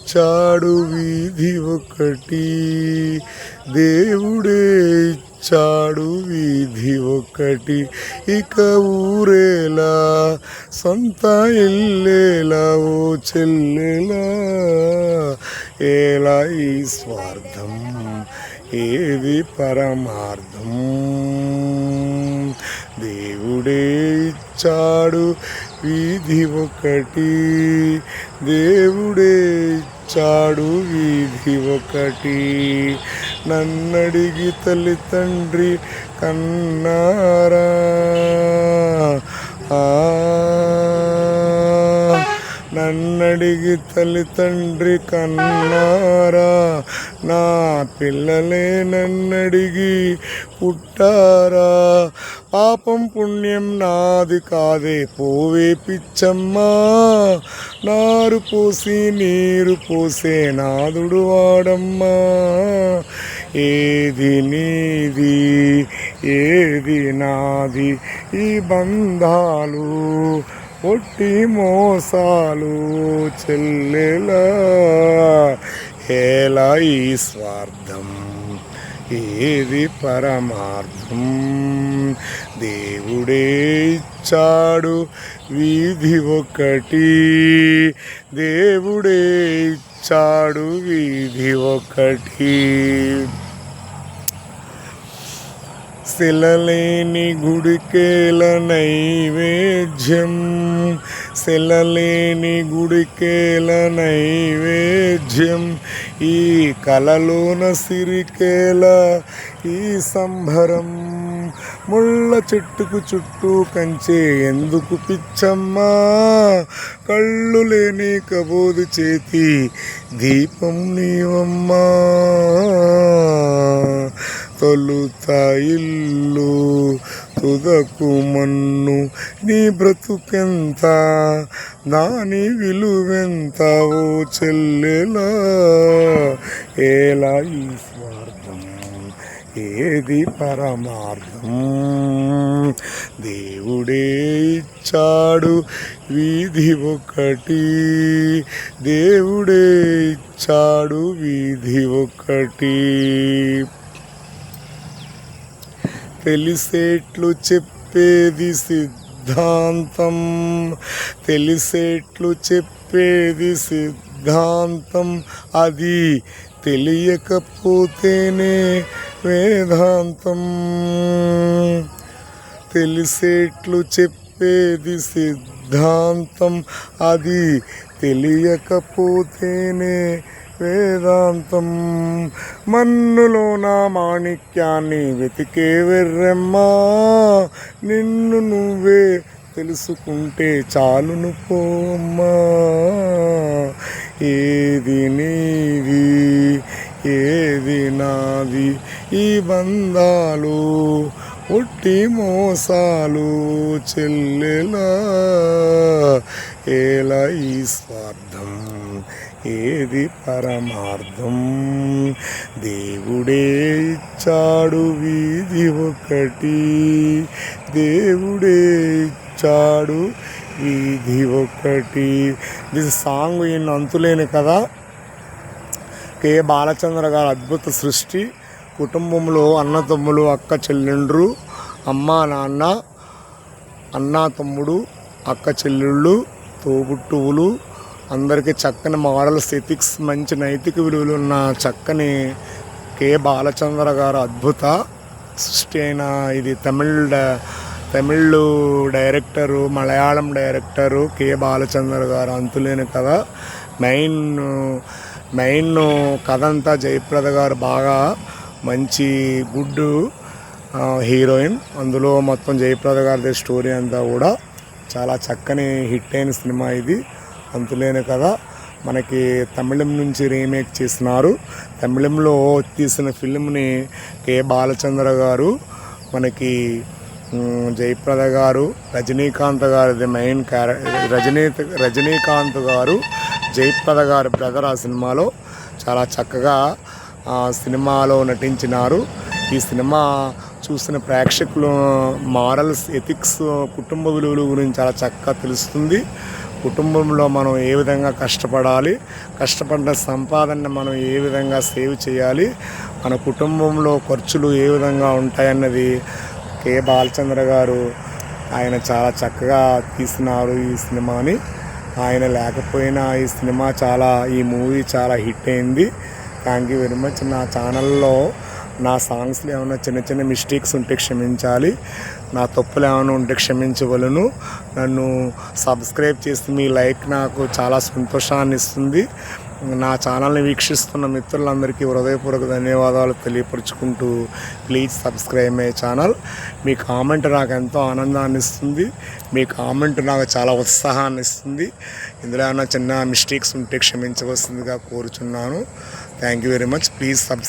ఇచ్చాడు వీధి ఒకటి, దేవుడే ఇచ్చాడు వీధి ఒకటి. ఇక ఊరేలా సొంత ఇల్లేలా ఓ చెల్లెలా, ఏలా ఈ స్వార్థం ఏది పరమార్థం. దేవుడే ఇచ్చాడు వీధి ఒకటి, దేవుడే ఇచ్చాడు వీధి ఒకటి. నన్నడిగి తల్లి తండ్రి కన్నారా, నన్నడిగి తల్లి తండ్రి కన్నారా, నా పిల్లలే నన్నడిగి పుట్టారా. పాపం పుణ్యం నాది కాదే పోవే పిచ్చమ్మా, నారు పోసి నీరు పోసే నాదుడు వాడమ్మా. ఏది నీది ఏది నాది, ఈ బంధాలు ఒట్టి మోసాలు చెల్లెలా, ఏలా ఈ స్వార్థం ఏది పరమార్థం. దేవుడే ఇచ్చాడు వీధి ఒకటి, దేవుడే ఇచ్చాడు వీధి ఒకటి. శిలలేని గుడికేల నైవేద్యం, శిలలేని గుడికేల నైవేద్యం. ఈ కలలోన సిరికేల ఈ సంభరం, ముళ్ళ చెట్టుకు చుట్టూ కంచే ఎందుకు పిచ్చమ్మా. కళ్ళు లేని కబోదు చేతి దీపం నీవమ్మా. తొలుత ఇల్లు తుదకు మన్ను, నీ బ్రతుకెంత దాని విలువెంత ఓ చెల్లెలా, ఏలా ఈ స్వార్థం ఏది పరమార్థం. దేవుడే ఇచ్చాడు వీధి ఒకటి, దేవుడే ఇచ్చాడు వీధి ఒకటి. తెలిసేట్లు చెప్పేది సిద్ధాంతం, తెలిసేట్లు చెప్పేది సిద్ధాంతం. అది తెలియకపోతేనే వేదాంతం. తెలిసేట్లు చెప్పేది సిద్ధాంతం, అది తెలియకపోతేనే వేదాంతం. మన్నులోన మాణిక్యాన్ని వెతికే వెర్రెమ్మా, నిన్ను నువ్వే తెలుసుకుంటే చాలును పోమ్మా. ఏది నీది ఏది నాది, ఈ బంధాలు ఒట్టి మోసాలు చెల్లెలా, ఏలా ఈ స్వార్థం ఏది పరమార్థం. దేవుడే ఇచ్చాడు వీధి ఒకటి, దేవుడే ఇచ్చాడు వీధి ఒకటి. దిస్ సాంగ్ ఈయన అంతులేని కదా. కె బాలచంద్ర గారు అద్భుత సృష్టి. కుటుంబంలో అన్న తమ్ముడు అక్క చెల్లెండ్రు, అమ్మ నాన్న, అన్న తమ్ముడు అక్క చెల్లెళ్ళు, తోబుట్టువులు, అందరికీ చక్కని మారల్స్ ఎథిక్స్ మంచి నైతిక విలువలు ఉన్న చక్కని కె బాలచంద్ర గారు అద్భుత సృష్టి అయిన ఇది. Tamil director, Malayalam director K Balachandra గారు అంతులేని కథ. మెయిన్ కథ అంతా జయప్రద గారు బాగా మంచి గుడ్ హీరోయిన్. అందులో మొత్తం జయప్రద గారి స్టోరీ అంతా కూడా చాలా చక్కని హిట్ అయిన సినిమా ఇది అంతులేని కథ. మనకి తమిళం నుంచి రీమేక్ చేసినారు. తమిళంలో తీసిన ఫిల్మ్ని కె బాలచంద్ర గారు, మనకి జయప్రద గారు, రజనీకాంత్ గారిది మెయిన్ రజనీకాంత్ గారు జయప్రద గారి బ్రదర్ ఆ సినిమాలో చాలా చక్కగా సినిమాలో నటించినారు. ఈ సినిమా చూసిన ప్రేక్షకులు మారల్స్ ఎథిక్స్ కుటుంబ విలువల గురించి చాలా చక్కగా తెలుస్తుంది. కుటుంబంలో మనం ఏ విధంగా కష్టపడాలి, కష్టపడిన సంపాదన మనం ఏ విధంగా సేవ్ చేయాలి, మన కుటుంబంలో ఖర్చులు ఏ విధంగా ఉంటాయన్నది కె బాలచంద్ర గారు ఆయన చాలా చక్కగా తీసినారు ఈ సినిమాని. ఆయన లేకపోయినా ఈ మూవీ చాలా హిట్ అయింది. Thank you very much. నా ఛానల్లో నా సాంగ్స్లో ఏమైనా చిన్న చిన్న మిస్టేక్స్ ఉంటే క్షమించాలి, నా తప్పులు ఏమైనా ఉంటే క్షమించవలను. నన్ను సబ్స్క్రైబ్ చేసి మీ లైక్ నాకు చాలా సంతోషాన్ని ఇస్తుంది. నా ఛానల్ని వీక్షిస్తున్న మిత్రులందరికీ హృదయపూర్వక ధన్యవాదాలు తెలియపరుచుకుంటూ ప్లీజ్ సబ్స్క్రైబ్ మై ఛానల్. మీ కామెంట్ నాకు ఎంతో ఆనందాన్ని ఇస్తుంది, మీ కామెంట్ నాకు చాలా ఉత్సాహాన్ని ఇస్తుంది. ఇందులో ఏమైనా చిన్న మిస్టేక్స్ ఉంటే క్షమించవలసిందిగా కోరుచున్నాను. Thank you very much. Please subscribe.